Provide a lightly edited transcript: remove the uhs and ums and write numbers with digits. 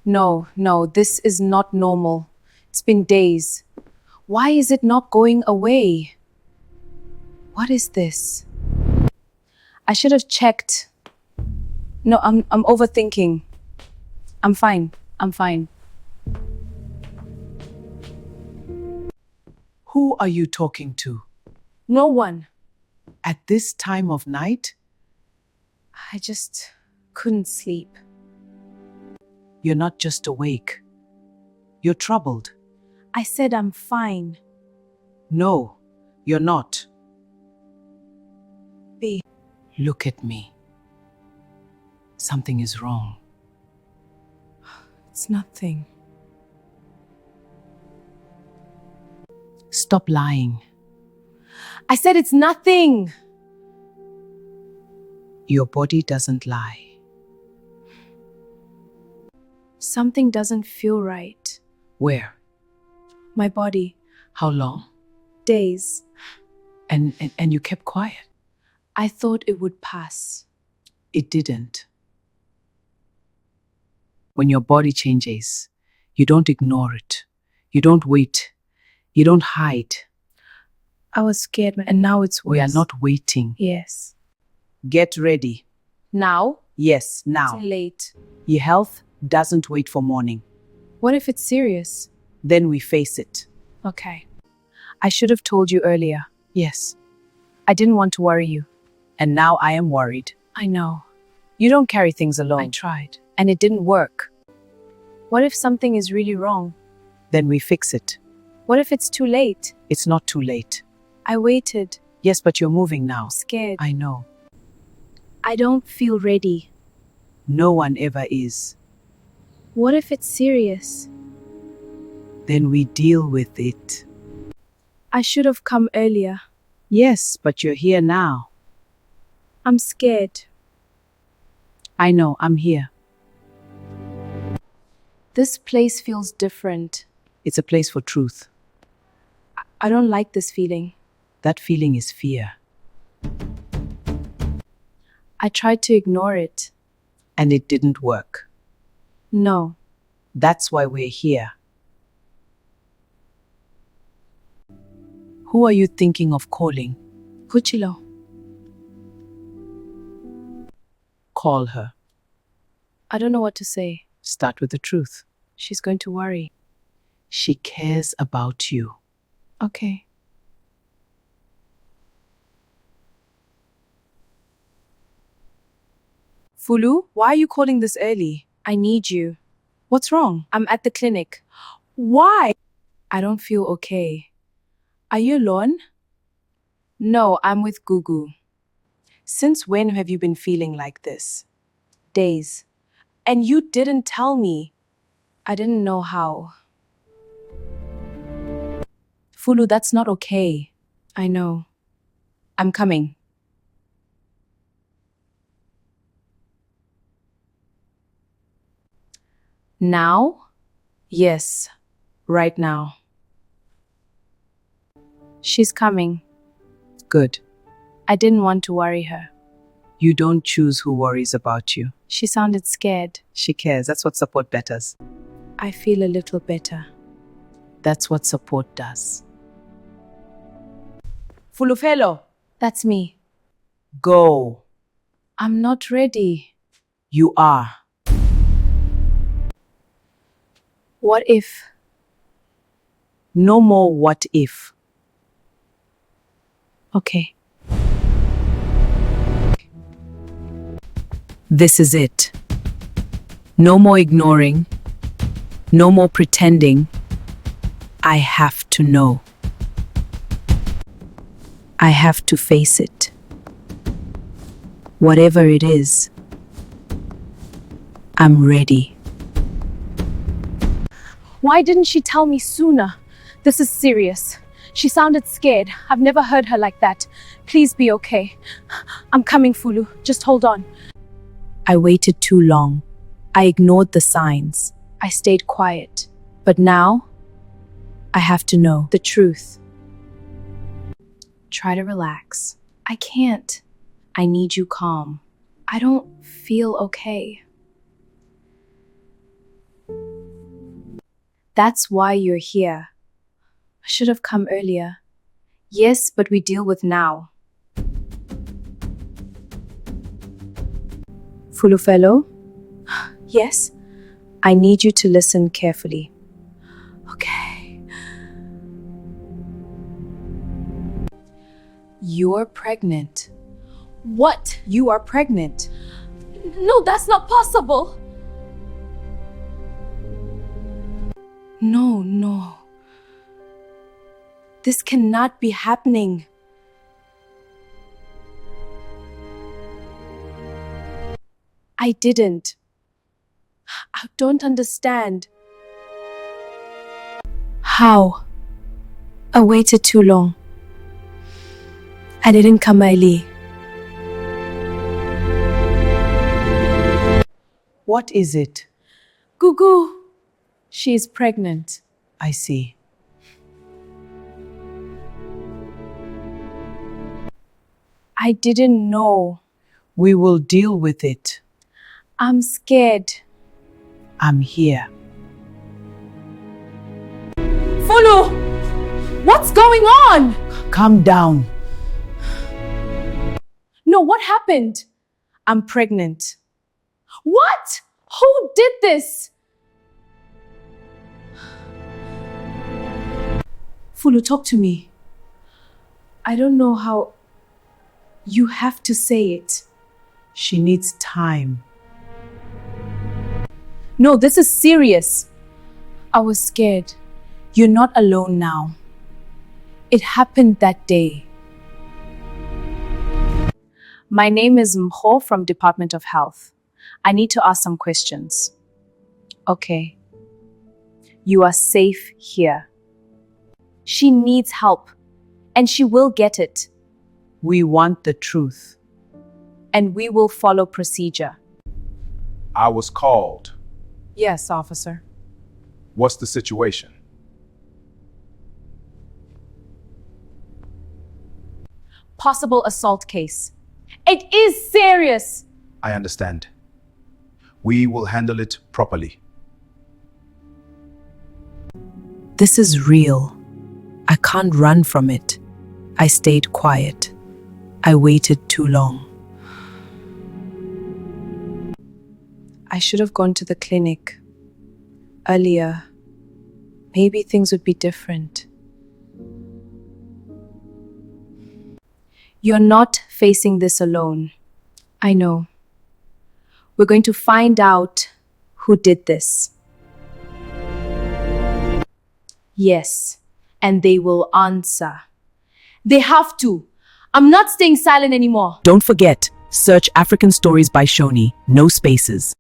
No, this is not normal. It's been days. Why is it not going away? What is this? I should have checked. No, I'm overthinking. I'm fine. Who are you talking to? No one. At this time of night? I just couldn't sleep. You're not just awake. You're troubled. I said I'm fine. No, you're not. B. Look at me. Something is wrong. It's nothing. Stop lying. I said it's nothing. Your body doesn't lie. Something doesn't feel right. Where? My body. How long? Days. And you kept quiet. I thought it would pass. It didn't. When your body changes, you don't ignore it. You don't wait. You don't hide. I was scared and now it's worse. We are not waiting. Yes. Get ready. Now? Yes, now. It's late. Your health doesn't wait for morning. What if it's serious? Then we face it. Okay. I should have told you earlier. Yes. I didn't want to worry you. And now I am worried. I know. You don't carry things alone. I tried. And it didn't work. What if something is really wrong? Then we fix it. What if it's too late? It's not too late. I waited. Yes, but you're moving now. Scared. I know. I don't feel ready. No one ever is. What if it's serious? Then we deal with it. I should have come earlier. Yes, but you're here now. I'm scared. I know, I'm here. This place feels different. It's a place for truth. I don't like this feeling. That feeling is fear. I tried to ignore it. And it didn't work. No. That's why we're here. Who are you thinking of calling? Vhutshilo. Call her. I don't know what to say. Start with the truth. She's going to worry. She cares about you. Okay. Fulu, why are you calling this early? I need you. What's wrong? I'm at the clinic. Why? I don't feel okay. Are you alone? No, I'm with Gugu. Since when have you been feeling like this? Days. And you didn't tell me. I didn't know how. Fulu, that's not okay. I know. I'm coming. Now? Yes, right now. She's coming. Good. I didn't want to worry her. You don't choose who worries about you. She sounded scared. She cares. That's what support betters. I feel a little better. That's what support does. Fulufhelo. That's me. Go. I'm not ready. You are. What if? No more what if. Okay. This is it. No more ignoring. No more pretending. I have to know. I have to face it. Whatever it is, I'm ready. Why didn't she tell me sooner? This is serious. She sounded scared. I've never heard her like that. Please be okay. I'm coming, Fulu. Just hold on. I waited too long. I ignored the signs. I stayed quiet. But now, I have to know The truth. Try to relax. I can't. I need you calm. I don't feel okay. That's why you're here. I should have come earlier. Yes, but we deal with now. Fulufhelo? Yes? I need you to listen carefully. Okay. You're pregnant. What? You are pregnant. No, that's not possible. No. This cannot be happening. I didn't. I don't understand. How? I waited too long. I didn't come early. What is it? Gugu, she is pregnant. I see. I didn't know. We will deal with it. I'm scared. I'm here. Fulu! What's going on? Calm down. No, what happened? I'm pregnant. What? Who did this? Fulu, talk to me. I don't know how. You have to say it. She needs time. No, this is serious. I was scared. You're not alone now. It happened that day. My name is Mho from Department of Health. I need to ask some questions. Okay. You are safe here. She needs help, and she will get it. We want the truth. And we will follow procedure. I was called. Yes, officer. What's the situation? Possible assault case. It is serious. I understand. We will handle it properly. This is real. I can't run from it. I stayed quiet. I waited too long. I should have gone to the clinic earlier. Maybe things would be different. You're not facing this alone. I know. We're going to find out who did this. Yes, and they will answer. They have to. I'm not staying silent anymore. Don't forget, search African Stories by Shony, no spaces.